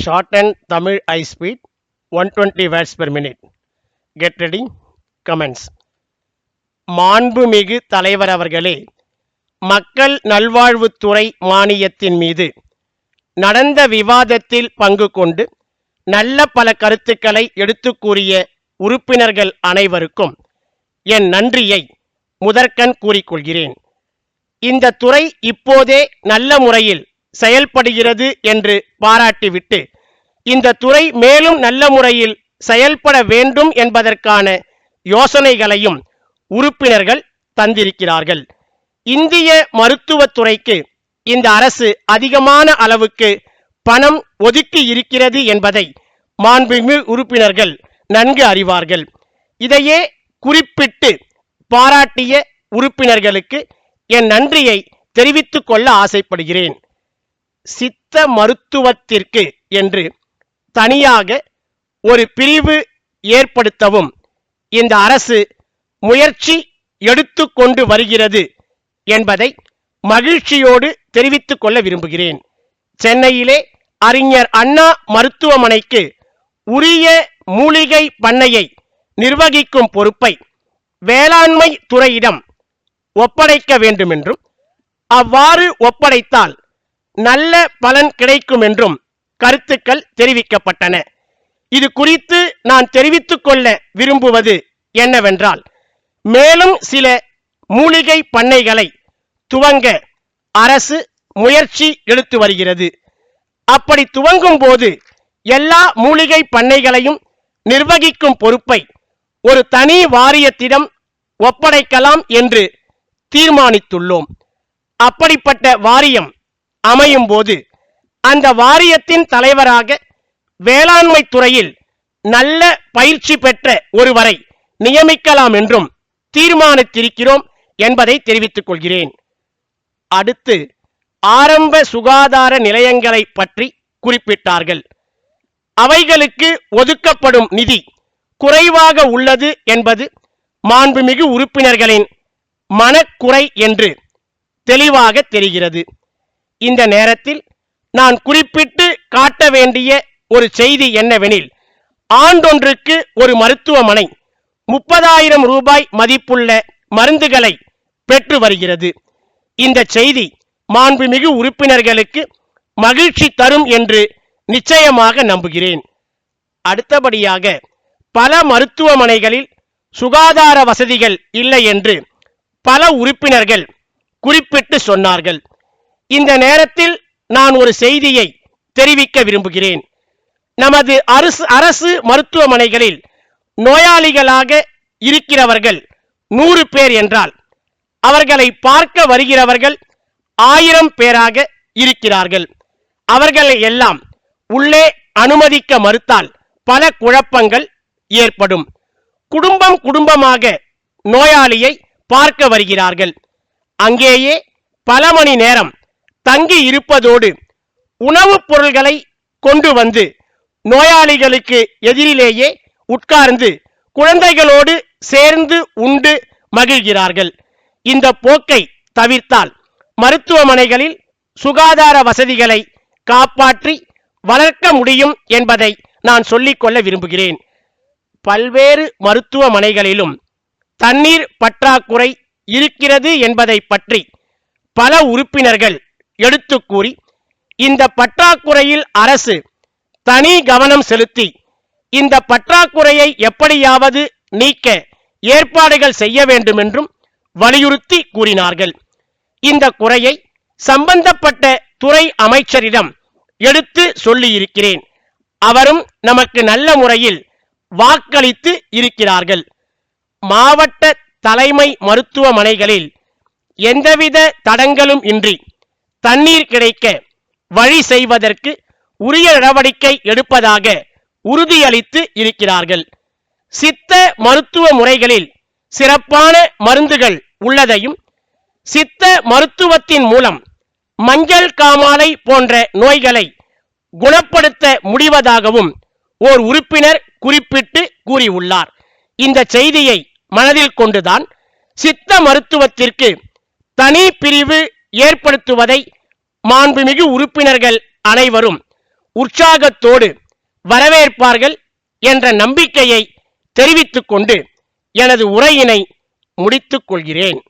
Shorten Tamil high speed 120 words per minute. Get ready. Comments. மாண்புமிகு தலைவர் அவர்களே, மக்கள் நல்வாழ்வுத்துறை மானியத்தின் மீது நடந்த விவாதத்தில் பங்கு கொண்டு நல்ல பல கருத்துக்களை எடுத்து கூறிய உறுப்பினர்கள் அனைவருக்கும் என் நன்றியை முதற்கண் கூறிக்கொள்கிறேன். இந்த துறை இப்போதே நல்ல முறையில் செயல்படுகிறது என்று பாராட்டிவிட்டு இந்த துறை மேலும் நல்ல முறையில் செயல்பட வேண்டும் என்பதற்கான யோசனைகளையும் உறுப்பினர்கள் தந்திருக்கிறார்கள். இந்திய மருத்துவத்துறைக்கு இந்த அரசு அதிகமான அளவுக்கு பணம் ஒதுக்கி இருக்கிறது என்பதை மாண்புமிகு உறுப்பினர்கள் நன்கு அறிவார்கள். இதையே குறிப்பிட்டு பாராட்டிய உறுப்பினர்களுக்கு என் நன்றியை தெரிவித்துக் கொள்ள ஆசைப்படுகிறேன். சித்த மருத்துவத்திற்கு என்று தனியாக ஒரு பிரிவு ஏற்படுத்தவும் இந்த அரசு முயற்சி எடுத்து கொண்டு வருகிறது என்பதை மகிழ்ச்சியோடு தெரிவித்துக் கொள்ள விரும்புகிறேன். சென்னையிலே அறிஞர் அண்ணா மருத்துவமனைக்கு உரிய மூலிகை பண்ணையை நிர்வகிக்கும் பொறுப்பை வேளாண்மை துறையிடம் ஒப்படைக்க வேண்டும் என்றும் அவ்வாறு ஒப்படைத்தால் நல்ல பலன் கிடைக்கும் என்றும் கருத்துக்கள் தெரிவிக்கப்பட்டன. இது குறித்து நான் தெரிவித்துக் கொள்ள விரும்புவது என்னவென்றால், மேலும் சில மூலிகை பண்ணைகளை துவங்க அரசு முயற்சி எடுத்து வருகிறது. அப்படி துவங்கும் போது எல்லா மூலிகை பண்ணைகளையும் நிர்வகிக்கும் பொறுப்பை ஒரு தனி வாரியத்திடம் ஒப்படைக்கலாம் என்று தீர்மானித்துள்ளோம். அப்படிப்பட்ட வாரியம் அமையும் போது அந்த வாரியத்தின் தலைவராக வேளாண்மை துறையில் நல்ல பயிற்சி பெற்ற ஒருவரை நியமிக்கலாம் என்றும் தீர்மானித்திருக்கிறோம் என்பதை தெரிவித்துக் கொள்கிறேன். அடுத்து ஆரம்ப சுகாதார நிலையங்களை பற்றி குறிப்பிட்டார்கள். அவைகளுக்கு ஒதுக்கப்படும் நிதி குறைவாக உள்ளது என்பது மாண்புமிகு உறுப்பினர்களின் மனக்குறை என்று தெளிவாக தெரிகிறது. இந்த நேரத்தில் நான் குறிப்பிட்டு காட்ட வேண்டிய ஒரு செய்தி என்னவெனில், ஆண்டொன்றுக்கு ஒரு மருத்துவமனை 30,000 ரூபாய் மதிப்புள்ள மருந்துகளை பெற்று வருகிறது. இந்த செய்தி மாண்புமிகு உறுப்பினர்களுக்கு மகிழ்ச்சி தரும் என்று நிச்சயமாக நம்புகிறேன். அடுத்தபடியாக பல மருத்துவமனைகளில் சுகாதார வசதிகள் இல்லை என்று பல உறுப்பினர்கள் குறிப்பிட்டு சொன்னார்கள். இந்த நேரத்தில் நான் ஒரு செய்தியை தெரிவிக்க விரும்புகிறேன். நமது அரசு மருத்துவமனைகளில் நோயாளிகளாக இருக்கிறவர்கள் 100 பேர் என்றால் அவர்களை பார்க்க வருகிறவர்கள் 1000 பேராக இருக்கிறார்கள். அவர்களை எல்லாம் உள்ளே அனுமதிக்க மறுத்தால் பல குழப்பங்கள் ஏற்படும். குடும்பமாக நோயாளியை பார்க்க வருகிறார்கள். அங்கேயே பல மணி நேரம் தங்கி இருப்பதோடு உணவுப் பொருள்களை கொண்டு வந்து நோயாளிகளுக்கு எதிரிலேயே உட்கார்ந்து குழந்தைகளோடு சேர்ந்து உண்டு மகிழ்கிறார்கள். இந்த போக்கை தவிர்த்தால் மருத்துவமனைகளில் சுகாதார வசதிகளை காப்பாற்றி வளர்க்க முடியும் என்பதை நான் சொல்லிக்கொள்ள விரும்புகிறேன். பல்வேறு மருத்துவமனைகளிலும் தண்ணீர் பற்றாக்குறை இருக்கிறது என்பதை பற்றி பல உறுப்பினர்கள் எடுத்து கூறி இந்த பற்றாக்குறையில் அரசு தனி கவனம் செலுத்தி இந்த பற்றாக்குறையை எப்படியாவது நீக்க ஏற்பாடுகள் செய்ய வேண்டும் என்றும் வலியுறுத்தி கூறினார்கள். இந்த குறையை சம்பந்தப்பட்ட துறை அமைச்சரிடம் எடுத்து சொல்லியிருக்கிறேன். அவரும் நமக்கு நல்ல முறையில் வாக்களித்து இருக்கிறார்கள். மாவட்ட தலைமை மருத்துவமனைகளில் எந்தவித தடங்களும் இன்றி தண்ணீர் கிடைக்க வழி செய்வதற்கு உரிய நடவடிக்கை எடுப்பதாக உறுதியளித்து இருக்கிறார்கள். சித்த மருத்துவ முறைகளில் சிறப்பான மருந்துகள் உள்ளதையும் சித்த மருத்துவத்தின் மூலம் மஞ்சள் காமாலை போன்ற நோய்களை குணப்படுத்த முடிவதாகவும் ஓர் உறுப்பினர் குறிப்பிட்டு கூறியுள்ளார். இந்த செய்தியை மனதில் கொண்டுதான் சித்த மருத்துவத்திற்கு தனி பிரிவு ஏற்படுத்துவதை மாண்புமிகு உறுப்பினர்கள் அனைவரும் உற்சாகத்தோடு வரவேற்பார்கள் என்ற நம்பிக்கையை தெரிவித்துக் கொண்டு எனது உரையினை முடித்துக் கொள்கிறேன்.